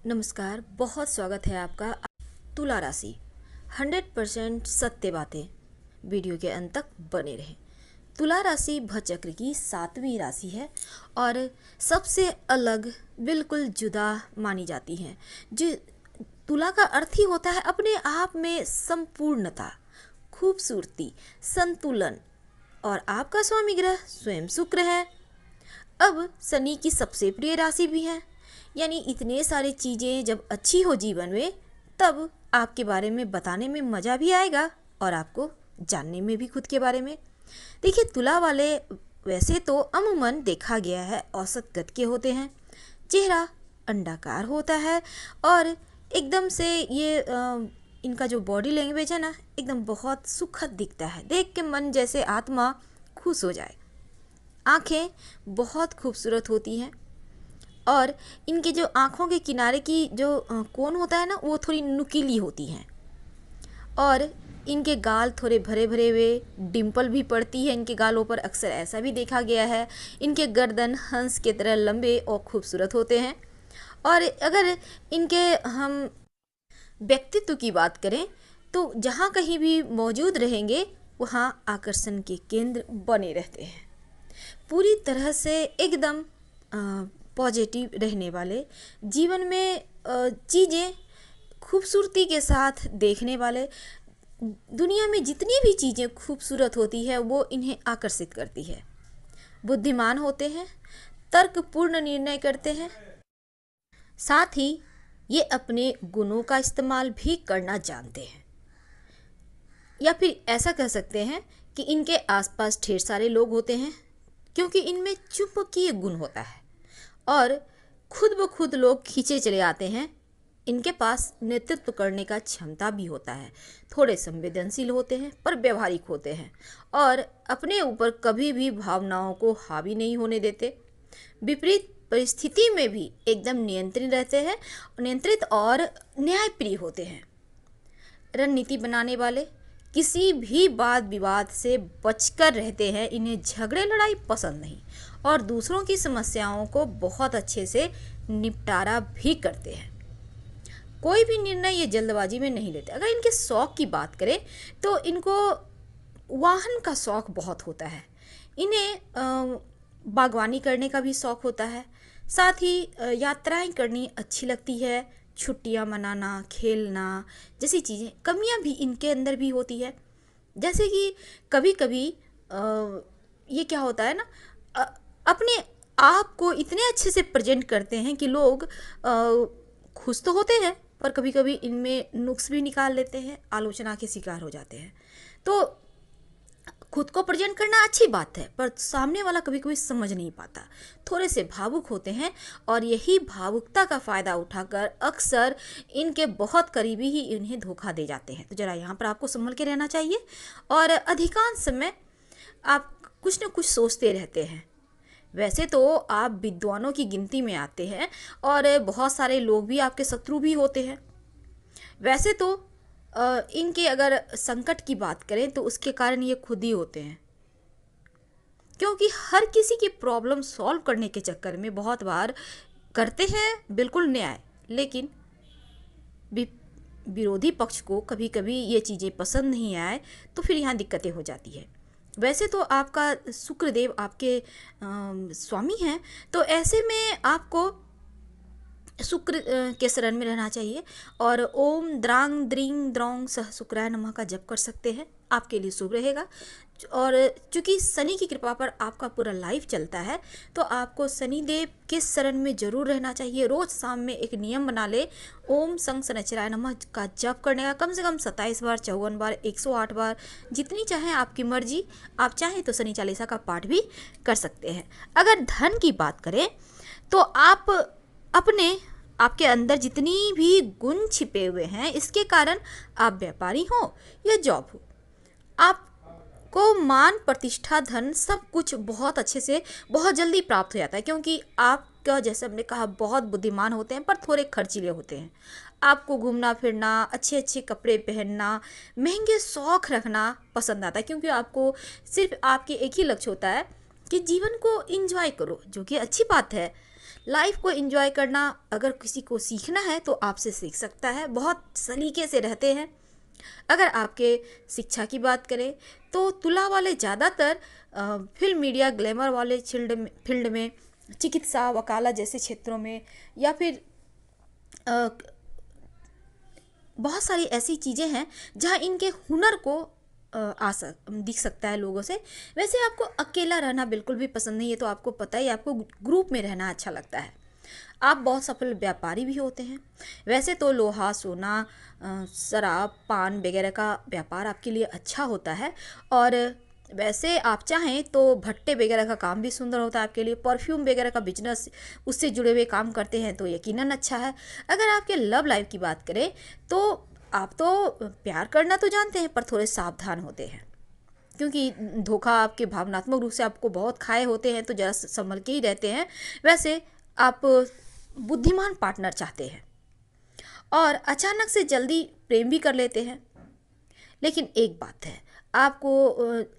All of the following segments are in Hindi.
नमस्कार, बहुत स्वागत है आपका। तुला राशि 100% सत्य बातें। वीडियो के अंत तक बने रहें। तुला राशि भचक्र की 7वीं राशि है और सबसे अलग, बिल्कुल जुदा मानी जाती है। जो तुला का अर्थ ही होता है अपने आप में संपूर्णता, खूबसूरती, संतुलन। और आपका स्वामी ग्रह स्वयं शुक्र है। अब शनि की सबसे प्रिय राशि भी है। यानी इतने सारी चीज़ें जब अच्छी हो जीवन में, तब आपके बारे में बताने में मज़ा भी आएगा और आपको जानने में भी खुद के बारे में। देखिए, तुला वाले वैसे तो अमूमन देखा गया है औसत कद के होते हैं। चेहरा अंडाकार होता है और एकदम से ये इनका जो बॉडी लैंग्वेज है ना, एकदम बहुत सुखद दिखता है। देख के मन जैसे आत्मा खुश हो जाए। आँखें बहुत खूबसूरत होती हैं और इनके जो आँखों के किनारे की जो कोन होता है ना, वो थोड़ी नुकीली होती हैं। और इनके गाल थोड़े भरे भरे हुए, डिम्पल भी पड़ती है इनके गालों पर, अक्सर ऐसा भी देखा गया है। इनके गर्दन हंस के तरह लंबे और खूबसूरत होते हैं। और अगर इनके हम व्यक्तित्व की बात करें तो जहाँ कहीं भी मौजूद रहेंगे वहाँ आकर्षण के केंद्र बने रहते हैं। पूरी तरह से एकदम पॉजिटिव रहने वाले, जीवन में चीज़ें खूबसूरती के साथ देखने वाले। दुनिया में जितनी भी चीज़ें खूबसूरत होती है वो इन्हें आकर्षित करती है। बुद्धिमान होते हैं, तर्कपूर्ण निर्णय करते हैं। साथ ही ये अपने गुणों का इस्तेमाल भी करना जानते हैं। या फिर ऐसा कह सकते हैं कि इनके आसपास ढेर सारे लोग होते हैं, क्योंकि इनमें चुंबकीय गुण होता है और खुद ब खुद लोग खींचे चले आते हैं। इनके पास नेतृत्व करने का क्षमता भी होता है। थोड़े संवेदनशील होते हैं पर व्यवहारिक होते हैं और अपने ऊपर कभी भी भावनाओं को हावी नहीं होने देते। विपरीत परिस्थिति में भी एकदम नियंत्रित और न्यायप्रिय होते हैं। रणनीति बनाने वाले, किसी भी वाद विवाद से बचकर रहते हैं। इन्हें झगड़े लड़ाई पसंद नहीं और दूसरों की समस्याओं को बहुत अच्छे से निपटारा भी करते हैं। कोई भी निर्णय ये जल्दबाजी में नहीं लेते। अगर इनके शौक की बात करें तो इनको वाहन का शौक बहुत होता है। इन्हें बागवानी करने का भी शौक होता है। साथ ही यात्राएं करनी अच्छी लगती है। छुट्टियां मनाना, खेलना जैसी चीज़ें, कमियां भी इनके अंदर भी होती है। जैसे कि कभी कभी ये क्या होता है ना, अपने आप को इतने अच्छे से प्रेजेंट करते हैं कि लोग खुश तो होते हैं पर कभी कभी इनमें नुक्स भी निकाल लेते हैं, आलोचना के शिकार हो जाते हैं। तो खुद को प्रेजेंट करना अच्छी बात है पर सामने वाला कभी कभी समझ नहीं पाता। थोड़े से भावुक होते हैं और यही भावुकता का फ़ायदा उठाकर अक्सर इनके बहुत करीबी ही इन्हें धोखा दे जाते हैं। तो ज़रा यहाँ पर आपको संभल के रहना चाहिए और अधिकांश समय आप कुछ न कुछ सोचते रहते हैं। वैसे तो आप विद्वानों की गिनती में आते हैं और बहुत सारे लोग भी आपके शत्रु भी होते हैं। वैसे तो इनके अगर संकट की बात करें तो उसके कारण ये खुद ही होते हैं, क्योंकि हर किसी की प्रॉब्लम सॉल्व करने के चक्कर में बहुत बार करते हैं बिल्कुल न्याय, लेकिन विरोधी पक्ष को कभी कभी ये चीज़ें पसंद नहीं आए तो फिर यहाँ दिक्कतें हो जाती है। वैसे तो आपका शुक्रदेव आपके स्वामी हैं, तो ऐसे में आपको शुक्र के शरण में रहना चाहिए और ओम द्रांग द्रींग द्रोंग सह शुक्राय नमः का जप कर सकते हैं, आपके लिए शुभ रहेगा। और चूँकि शनि की कृपा पर आपका पूरा लाइफ चलता है तो आपको शनिदेव के शरण में जरूर रहना चाहिए। रोज़ शाम में एक नियम बना ले, ओम संग शनिचराय नमः का जप करने का कम से कम 27 बार, 54 बार, 108 बार, जितनी चाहें आपकी मर्जी। आप चाहें तो शनि चालीसा का पाठ भी कर सकते हैं। अगर धन की बात करें तो आपके अंदर जितनी भी गुण छिपे हुए हैं, इसके कारण आप व्यापारी हो या जॉब हो, आपको मान, प्रतिष्ठा, धन सब कुछ बहुत अच्छे से बहुत जल्दी प्राप्त हो जाता है। क्योंकि आपका, जैसे हमने कहा, बहुत बुद्धिमान होते हैं पर थोड़े खर्चीले होते हैं। आपको घूमना फिरना, अच्छे अच्छे कपड़े पहनना, महंगे शौक रखना पसंद आता है, क्योंकि आपको सिर्फ आपके एक ही लक्ष्य होता है कि जीवन को एंजॉय करो, जो कि अच्छी बात है। लाइफ को एंजॉय करना अगर किसी को सीखना है तो आपसे सीख सकता है, बहुत सलीके से रहते हैं। अगर आपके शिक्षा की बात करें तो तुला वाले ज़्यादातर फिल्म मीडिया ग्लैमर वाले फील्ड में, चिकित्सा वकालत जैसे क्षेत्रों में, या फिर अ, बहुत सारी ऐसी चीज़ें हैं जहाँ इनके हुनर को दिख सकता है लोगों से। वैसे आपको अकेला रहना बिल्कुल भी पसंद नहीं है, तो आपको पता ही, आपको ग्रुप में रहना अच्छा लगता है। आप बहुत सफल व्यापारी भी होते हैं। वैसे तो लोहा, सोना, शराब, पान वगैरह का व्यापार आपके लिए अच्छा होता है, और वैसे आप चाहें तो भट्टे वगैरह का काम भी सुंदर होता है आपके लिए। परफ्यूम वगैरह का बिजनेस, उससे जुड़े हुए काम करते हैं तो यकीनन अच्छा है। अगर आपके लव लाइफ की बात करें तो आप तो प्यार करना तो जानते हैं, पर थोड़े सावधान होते हैं, क्योंकि धोखा आपके भावनात्मक रूप से आपको बहुत खाए होते हैं, तो ज़रा संभल के ही रहते हैं। वैसे आप बुद्धिमान पार्टनर चाहते हैं और अचानक से जल्दी प्रेम भी कर लेते हैं। लेकिन एक बात है, आपको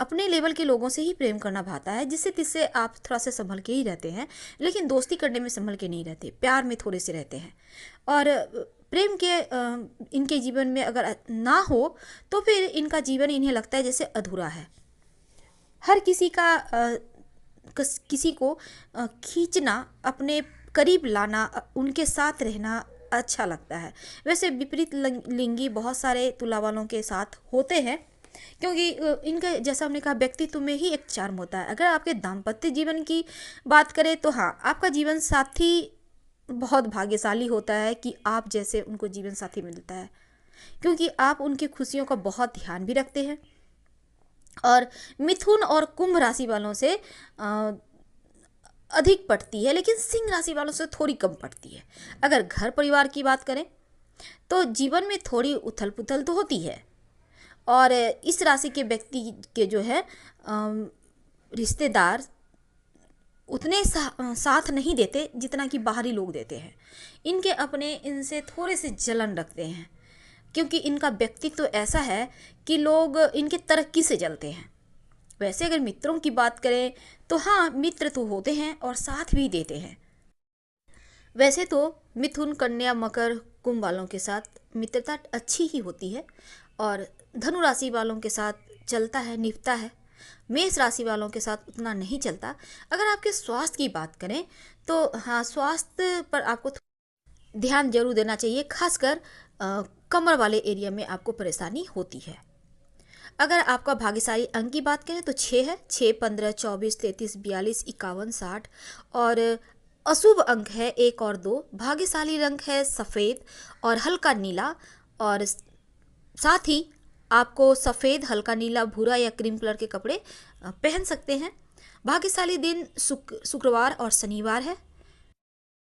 अपने लेवल के लोगों से ही प्रेम करना भाता है, जिससे तिससे आप थोड़ा सा संभल के ही रहते हैं, लेकिन दोस्ती करने में संभल के नहीं रहते, प्यार में थोड़े से रहते हैं। और प्रेम के इनके जीवन में अगर ना हो तो फिर इनका जीवन इन्हें लगता है जैसे अधूरा है। हर किसी का किसी को खींचना, अपने करीब लाना, उनके साथ रहना अच्छा लगता है। वैसे विपरीत लिंगी बहुत सारे तुला वालों के साथ होते हैं, क्योंकि इनका, जैसा हमने कहा, व्यक्तित्व में ही एक चार्म होता है। अगर आपके दाम्पत्य जीवन की बात करें तो हाँ, आपका जीवन साथी बहुत भाग्यशाली होता है कि आप जैसे उनको जीवन साथी मिलता है, क्योंकि आप उनकी खुशियों का बहुत ध्यान भी रखते हैं। और मिथुन और कुंभ राशि वालों से अधिक पड़ती है, लेकिन सिंह राशि वालों से थोड़ी कम पड़ती है। अगर घर परिवार की बात करें तो जीवन में थोड़ी उथल पुथल तो होती है, और इस राशि के व्यक्ति के जो है रिश्तेदार उतने साथ नहीं देते जितना कि बाहरी लोग देते हैं। इनके अपने इनसे थोड़े से जलन रखते हैं, क्योंकि इनका व्यक्तित्व तो ऐसा है कि लोग इनके तरक्की से जलते हैं। वैसे अगर मित्रों की बात करें तो हाँ, मित्र तो होते हैं और साथ भी देते हैं। वैसे तो मिथुन, कन्या, मकर, कुंभ वालों के साथ मित्रता अच्छी ही होती है, और धनु राशि वालों के साथ चलता है, निभता है। मेष राशि वालों के साथ उतना नहीं चलता। अगर आपके स्वास्थ्य की बात करें तो हाँ, स्वास्थ्य पर आपको ध्यान जरूर देना चाहिए, खासकर कमर वाले एरिया में आपको परेशानी होती है। अगर आपका भाग्यशाली अंक की बात करें तो 6 है। 6, 15, 24, 33, 42, 51, 60। और अशुभ अंक है 1 और 2। भाग्यशाली रंग है सफ़ेद और हल्का नीला, और साथ ही आपको सफ़ेद, हल्का नीला, भूरा या क्रीम कलर के कपड़े पहन सकते हैं। भाग्यशाली दिन शुक्रवार और शनिवार है।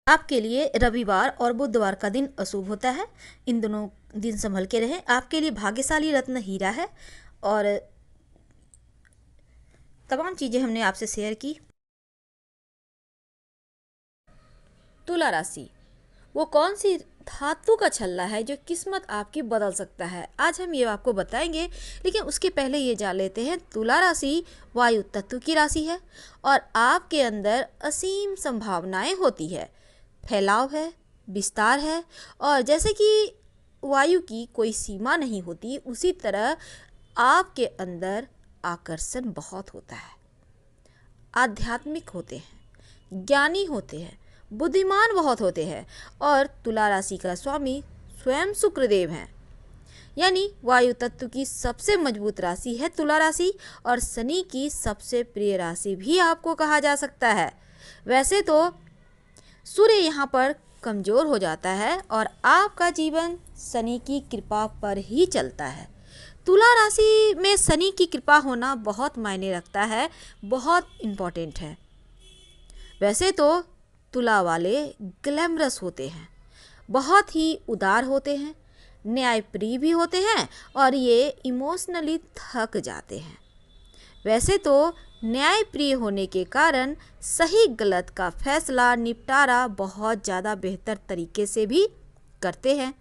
आपके लिए रविवार और बुधवार का दिन अशुभ होता है। इन दोनों दिन संभल के रहें। आपके लिए भाग्यशाली रत्न हीरा है। और तमाम चीज़ें हमने आपसे शेयर की। तुला राशि, वो कौन सी धातु का छल्ला है जो किस्मत आपकी बदल सकता है, आज हम ये आपको बताएंगे। लेकिन उसके पहले ये जान लेते हैं, तुला राशि वायु तत्व की राशि है और आपके अंदर असीम संभावनाएं होती है, फैलाव है, विस्तार है। और जैसे कि वायु की कोई सीमा नहीं होती, उसी तरह आपके अंदर आकर्षण बहुत होता है। आध्यात्मिक होते हैं, ज्ञानी होते हैं, बुद्धिमान बहुत होते हैं। और तुला राशि का स्वामी स्वयं शुक्रदेव हैं। यानी वायु तत्व की सबसे मजबूत राशि है तुला राशि, और शनि की सबसे प्रिय राशि भी आपको कहा जा सकता है। वैसे तो सूर्य यहाँ पर कमज़ोर हो जाता है और आपका जीवन शनि की कृपा पर ही चलता है। तुला राशि में शनि की कृपा होना बहुत मायने रखता है, बहुत इम्पोर्टेंट है। वैसे तो तुला वाले ग्लैमरस होते हैं, बहुत ही उदार होते हैं, न्यायप्रिय भी होते हैं, और ये इमोशनली थक जाते हैं। वैसे तो न्यायप्रिय होने के कारण सही गलत का फैसला, निपटारा बहुत ज़्यादा बेहतर तरीके से भी करते हैं,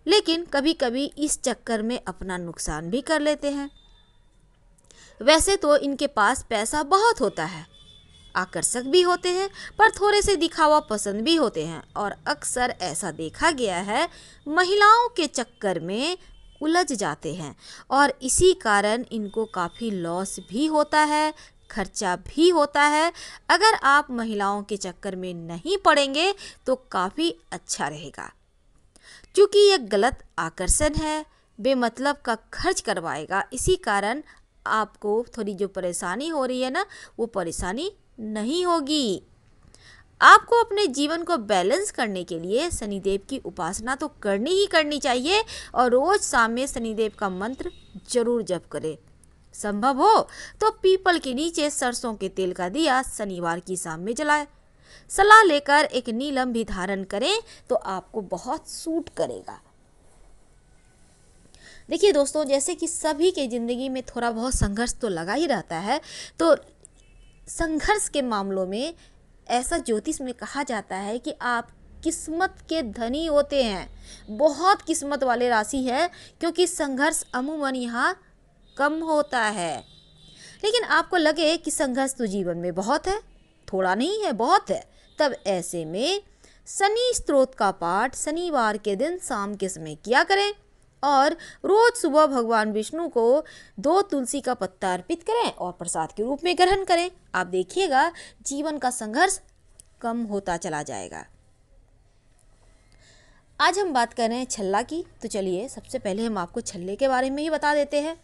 लेकिन कभी कभी इस चक्कर में अपना नुकसान भी कर लेते हैं। वैसे तो इनके पास पैसा बहुत होता है, आकर्षक भी होते हैं, पर थोड़े से दिखावा पसंद भी होते हैं और अक्सर ऐसा देखा गया है महिलाओं के चक्कर में उलझ जाते हैं और इसी कारण इनको काफ़ी लॉस भी होता है, खर्चा भी होता है। अगर आप महिलाओं के चक्कर में नहीं पड़ेंगे तो काफ़ी अच्छा रहेगा, क्योंकि यह गलत आकर्षण है, बेमतलब का खर्च करवाएगा। इसी कारण आपको थोड़ी जो परेशानी हो रही है ना, वो परेशानी नहीं होगी। आपको अपने जीवन को बैलेंस करने के लिए शनिदेव की उपासना तो करनी ही करनी चाहिए और रोज शाम में शनिदेव का मंत्र जरूर जप करें। संभव हो तो पीपल के नीचे सरसों के तेल का दिया शनिवार की शाम में जलाएं। सलाह लेकर एक नीलम भी धारण करें तो आपको बहुत सूट करेगा। देखिए दोस्तों, जैसे कि सभी के ज़िंदगी में थोड़ा बहुत संघर्ष तो लगा ही रहता है, तो संघर्ष के मामलों में ऐसा ज्योतिष में कहा जाता है कि आप किस्मत के धनी होते हैं, बहुत किस्मत वाले राशि है, क्योंकि संघर्ष अमूमन यहाँ कम होता है। लेकिन आपको लगे कि संघर्ष तो जीवन में बहुत है, थोड़ा नहीं है, बहुत है, तब ऐसे में शनि स्तोत्र का पाठ शनिवार के दिन शाम के समय किया करें और रोज सुबह भगवान विष्णु को 2 तुलसी का पत्ता अर्पित करें और प्रसाद के रूप में ग्रहण करें। आप देखिएगा जीवन का संघर्ष कम होता चला जाएगा। आज हम बात कर रहे हैं छल्ला की, तो चलिए सबसे पहले हम आपको छल्ले के बारे में ही बता देते हैं।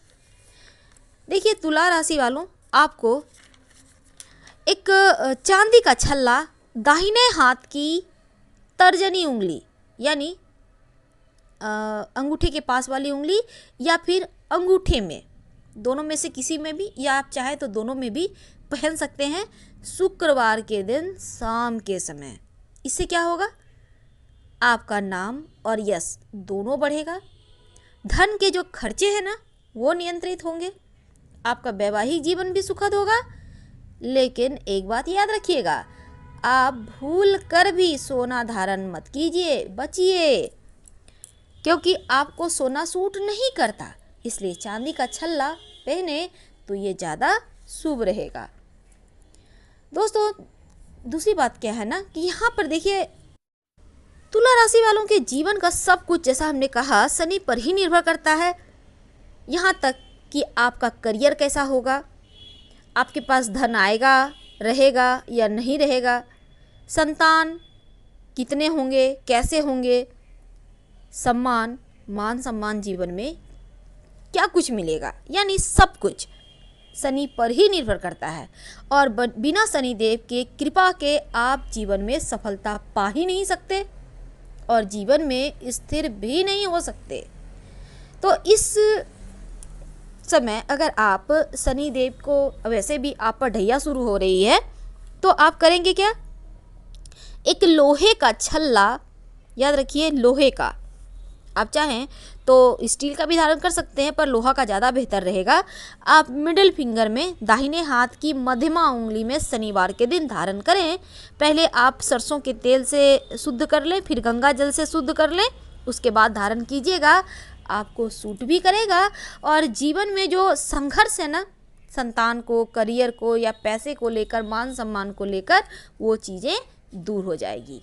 देखिए तुला राशि वालों, आपको एक चांदी का छल्ला दाहिने हाथ की तर्जनी उंगली यानी अंगूठे के पास वाली उंगली या फिर अंगूठे में, दोनों में से किसी में भी, या आप चाहे तो दोनों में भी पहन सकते हैं, शुक्रवार के दिन शाम के समय। इससे क्या होगा, आपका नाम और यश दोनों बढ़ेगा। धन के जो खर्चे हैं ना, वो नियंत्रित होंगे। आपका वैवाहिक जीवन भी सुखद होगा। लेकिन एक बात याद रखिएगा, आप भूल कर भी सोना धारण मत कीजिए, बचिए, क्योंकि आपको सोना सूट नहीं करता। इसलिए चांदी का छल्ला पहने तो ये ज़्यादा शुभ रहेगा। दोस्तों, दूसरी बात क्या है ना कि यहाँ पर देखिए तुला राशि वालों के जीवन का सब कुछ, जैसा हमने कहा, शनि पर ही निर्भर करता है। यहाँ तक कि आपका करियर कैसा होगा, आपके पास धन आएगा, रहेगा या नहीं रहेगा, संतान कितने होंगे, कैसे होंगे, सम्मान, मान सम्मान जीवन में क्या कुछ मिलेगा, यानी सब कुछ शनि पर ही निर्भर करता है। और बिना शनिदेव के कृपा के आप जीवन में सफलता पा ही नहीं सकते और जीवन में स्थिर भी नहीं हो सकते। तो इस समय अगर आप शनिदेव को, वैसे भी आप पर ढैया शुरू हो रही है, तो आप करेंगे क्या, एक लोहे का छल्ला, याद रखिए लोहे का, आप चाहें तो स्टील का भी धारण कर सकते हैं, पर लोहा का ज़्यादा बेहतर रहेगा। आप मिडिल फिंगर में दाहिने हाथ की मध्यमा उंगली में शनिवार के दिन धारण करें। पहले आप सरसों के तेल से शुद्ध कर लें, फिर गंगा जल से शुद्ध कर लें, उसके बाद धारण कीजिएगा। आपको सूट भी करेगा और जीवन में जो संघर्ष है ना, संतान को, करियर को या पैसे को लेकर, मान सम्मान को लेकर, वो चीज़ें दूर हो जाएगी।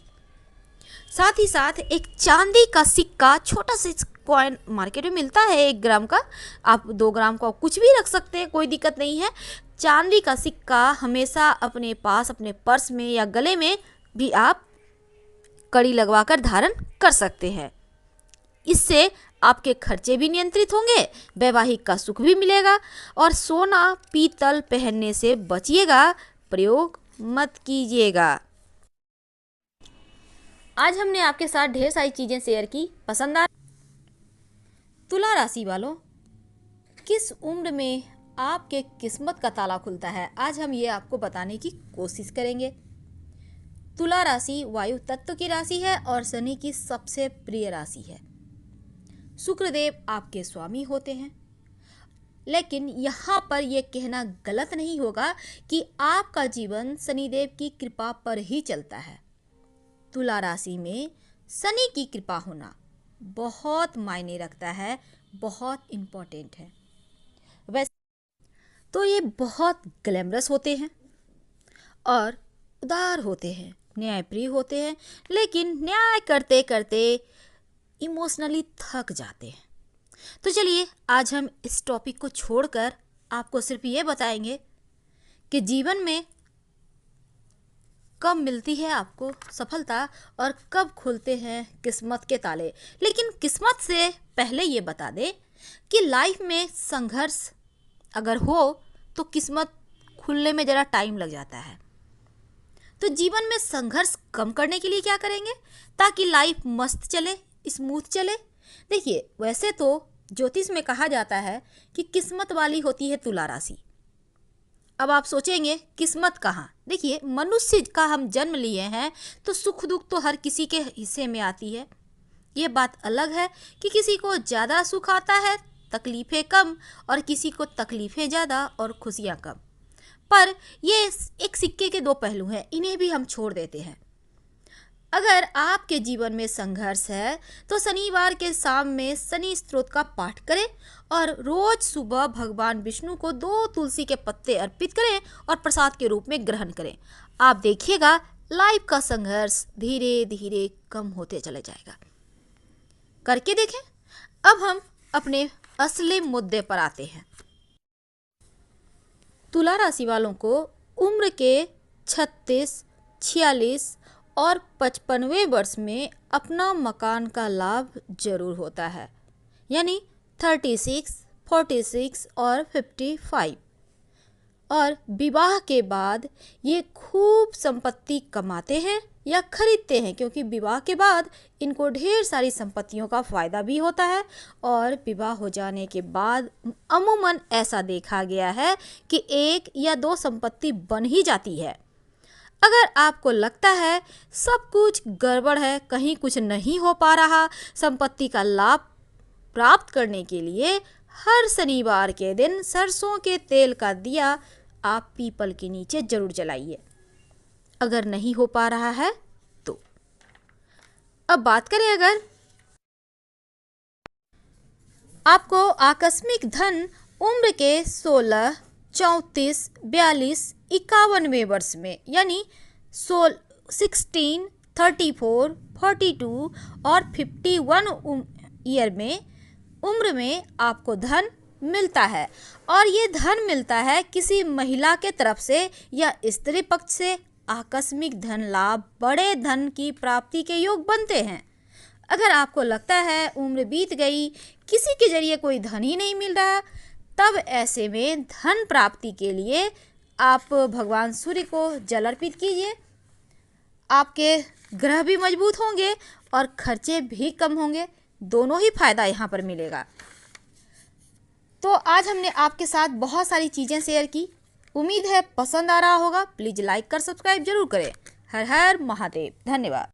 साथ ही साथ एक चांदी का सिक्का, छोटा सा कॉइन मार्केट में मिलता है 1 ग्राम का, आप 2 ग्राम का कुछ भी रख सकते हैं, कोई दिक्कत नहीं है। चांदी का सिक्का हमेशा अपने पास, अपने पर्स में या गले में भी आप कड़ी लगवाकर धारण कर सकते हैं। इससे आपके खर्चे भी नियंत्रित होंगे, वैवाहिक का सुख भी मिलेगा। और सोना पीतल पहनने से बचिएगा, प्रयोग मत कीजिएगा। आज हमने आपके साथ ढेर सारी चीज़ें शेयर की, पसंद आ? तुला राशि वालों, किस उम्र में आपके किस्मत का ताला खुलता है, आज हम ये आपको बताने की कोशिश करेंगे। तुला राशि वायु तत्व की राशि है और शनि की सबसे प्रिय राशि है। शुक्रदेव आपके स्वामी होते हैं। लेकिन यहाँ पर यह कहना गलत नहीं होगा कि आपका जीवन शनिदेव की कृपा पर ही चलता है। तुला राशि में शनि की कृपा होना बहुत मायने रखता है, बहुत इम्पोर्टेंट है। वैसे तो ये बहुत ग्लैमरस होते हैं और उदार होते हैं, न्यायप्रिय होते हैं, लेकिन न्याय करते करते इमोशनली थक जाते हैं। तो चलिए आज हम इस टॉपिक को छोड़कर आपको सिर्फ ये बताएंगे कि जीवन में कब मिलती है आपको सफलता और कब खुलते हैं किस्मत के ताले। लेकिन किस्मत से पहले ये बता दें कि लाइफ में संघर्ष अगर हो तो किस्मत खुलने में ज़रा टाइम लग जाता है। तो जीवन में संघर्ष कम करने के लिए क्या करेंगे ताकि लाइफ मस्त चले, स्मूथ चले। देखिए, वैसे तो ज्योतिष में कहा जाता है कि किस्मत वाली होती है तुला राशि। अब आप सोचेंगे किस्मत कहाँ? देखिए, मनुष्य का हम जन्म लिए हैं तो सुख दुख तो हर किसी के हिस्से में आती है। ये बात अलग है कि किसी को ज़्यादा सुख आता है, तकलीफ़ें कम, और किसी को तकलीफ़ें ज़्यादा और खुशियाँ कम। पर ये एक सिक्के के दो पहलू हैं, इन्हें भी हम छोड़ देते हैं। अगर आपके जीवन में संघर्ष है तो शनिवार के शाम में शनि स्तोत्र का पाठ करें और रोज सुबह भगवान विष्णु को 2 तुलसी के पत्ते अर्पित करें और प्रसाद के रूप में ग्रहण करें। आप देखिएगा लाइफ का संघर्ष धीरे धीरे कम होते चले जाएगा। करके देखें। अब हम अपने असली मुद्दे पर आते हैं। तुला राशि वालों को उम्र के 36, 46 और 55वें वर्ष में अपना मकान का लाभ जरूर होता है, यानी 36, 46 और 55। और विवाह के बाद ये खूब संपत्ति कमाते हैं या खरीदते हैं, क्योंकि विवाह के बाद इनको ढेर सारी संपत्तियों का फ़ायदा भी होता है। और विवाह हो जाने के बाद अमूमन ऐसा देखा गया है कि 1 या 2 संपत्ति बन ही जाती है। अगर आपको लगता है सब कुछ गड़बड़ है, कहीं कुछ नहीं हो पा रहा, संपत्ति का लाभ प्राप्त करने के लिए हर शनिवार के दिन सरसों के तेल का दिया आप पीपल के नीचे जरूर जलाइए। अगर नहीं हो पा रहा है तो अब बात करें, अगर आपको आकस्मिक धन उम्र के 16, 34, 42, 51वें वर्ष में, यानी 16, 34, 42 और 51 ईयर में उम्र में आपको धन मिलता है। और ये धन मिलता है किसी महिला के तरफ से या स्त्री पक्ष से। आकस्मिक धन लाभ बड़े धन की प्राप्ति के योग बनते हैं। अगर आपको लगता है उम्र बीत गई, किसी के जरिए कोई धन ही नहीं मिल रहा, तब ऐसे में धन प्राप्ति के लिए आप भगवान सूर्य को जल अर्पित कीजिए। आपके ग्रह भी मजबूत होंगे और खर्चे भी कम होंगे, दोनों ही फायदा यहाँ पर मिलेगा। तो आज हमने आपके साथ बहुत सारी चीज़ें शेयर की, उम्मीद है पसंद आ रहा होगा। प्लीज़ लाइक कर सब्सक्राइब जरूर करें। हर हर महादेव। धन्यवाद।